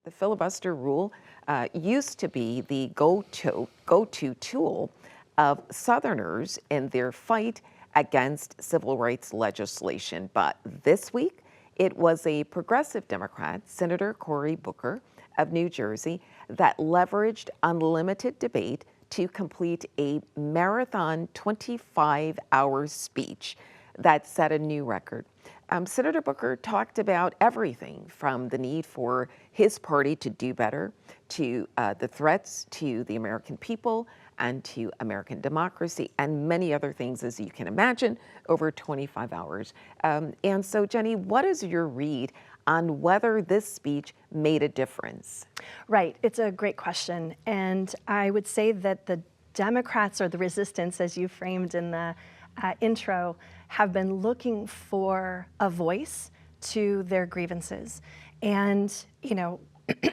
The filibuster rule used to be the go-to tool of Southerners in their fight against civil rights legislation. But this week, it was a progressive Democrat, Senator Cory Booker of New Jersey, that leveraged unlimited debate to complete a marathon 25-hour speech that set a new record. Senator Booker talked about everything from the need for his party to do better, to the threats to the American people and to American democracy, and many other things, as you can imagine, over 25 hours. And so, Jenny, what is your read on whether this speech made a difference? Right, it's a great question. And I would say that the Democrats, or the resistance, as you framed in the intro, have been looking for a voice to their grievances. And, you know,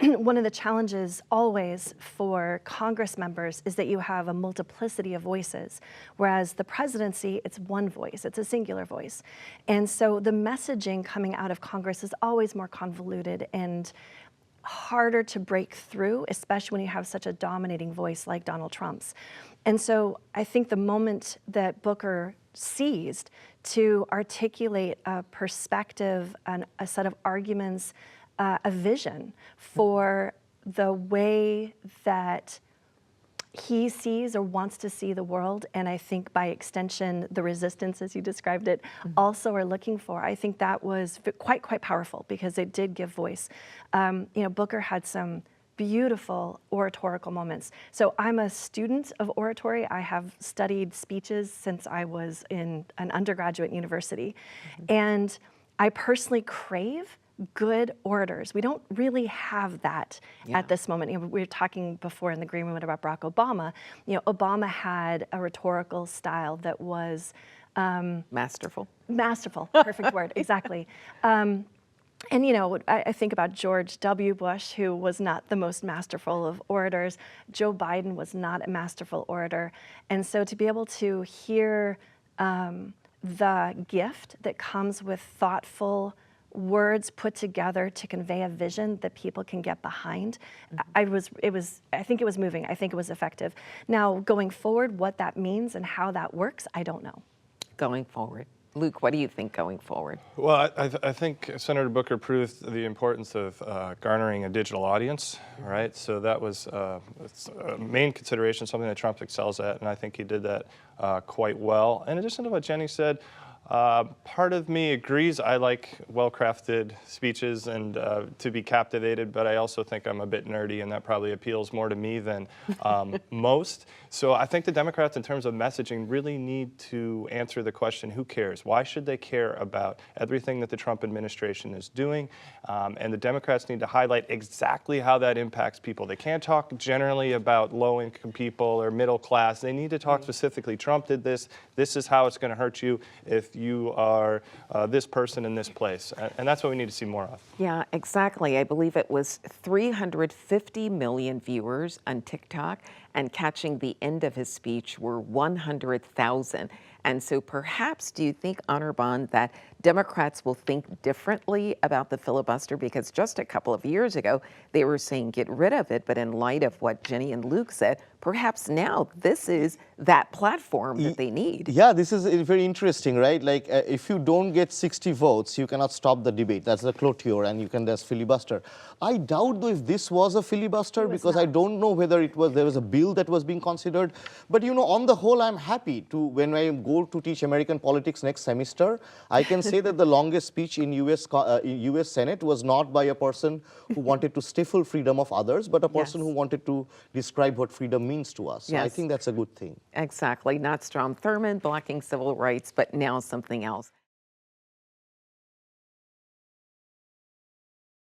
one of the challenges always for Congress members is that you have a multiplicity of voices, whereas the presidency, it's one voice, it's a singular voice. And so the messaging coming out of Congress is always more convoluted and harder to break through, especially when you have such a dominating voice like Donald Trump's. And so I think the moment that Booker seized to articulate a perspective and a set of arguments, a vision for the way that he sees or wants to see the world, and I think by extension the resistance, as you described it, also are looking for. I think that was quite powerful because it did give voice. You know, Booker had some beautiful oratorical moments. So I'm a student of oratory. I have studied speeches since I was in an undergraduate university, and I personally crave good orators. We don't really have that at this moment. You know, we were talking before in the green room about Barack Obama. You know, Obama had a rhetorical style that was masterful. Masterful, perfect word, exactly. And, you know, I think about George W. Bush, who was not the most masterful of orators. Joe Biden was not a masterful orator. And so to be able to hear the gift that comes with thoughtful words put together to convey a vision that people can get behind, I think it was moving. I think it was effective. Now, going forward, what that means and how that works, I don't know. Going forward. Luke, what do you think going forward? Well, I think Senator Booker proved the importance of garnering a digital audience, right? So that was a main consideration, something that Trump excels at, and I think he did that quite well. In addition to what Jenny said, part of me agrees. I like well-crafted speeches and to be captivated, but I also think I'm a bit nerdy, and that probably appeals more to me than most. So I think the Democrats, in terms of messaging, really need to answer the question, who cares? Why should they care about everything that the Trump administration is doing? And the Democrats need to highlight exactly how that impacts people. They can't talk generally about low-income people or middle class. They need to talk specifically. Trump did this. This is how it's going to hurt you if you are this person in this place. And that's what we need to see more of. Yeah, exactly. I believe it was 350 million viewers on TikTok, and catching the end of his speech were 100,000. And so perhaps, do you think, Anirban, that Democrats will think differently about the filibuster? Because just a couple of years ago, they were saying get rid of it. But in light of what Jenny and Luke said, perhaps now this is that platform that they need. Yeah, this is very interesting, right? Like, if you don't get 60 votes, you cannot stop the debate. That's the clôture, and you can just filibuster. I doubt, though, if this was a filibuster, because I don't know whether there was a bill that was being considered. But, you know, on the whole, I'm happy to, when I go to teach American politics next semester, I can say that the longest speech in US Senate was not by a person who wanted to stifle freedom of others, but a person who wanted to describe what freedom means to us. So I think that's a good thing. Exactly. Not Strom Thurmond blocking civil rights, but now something else.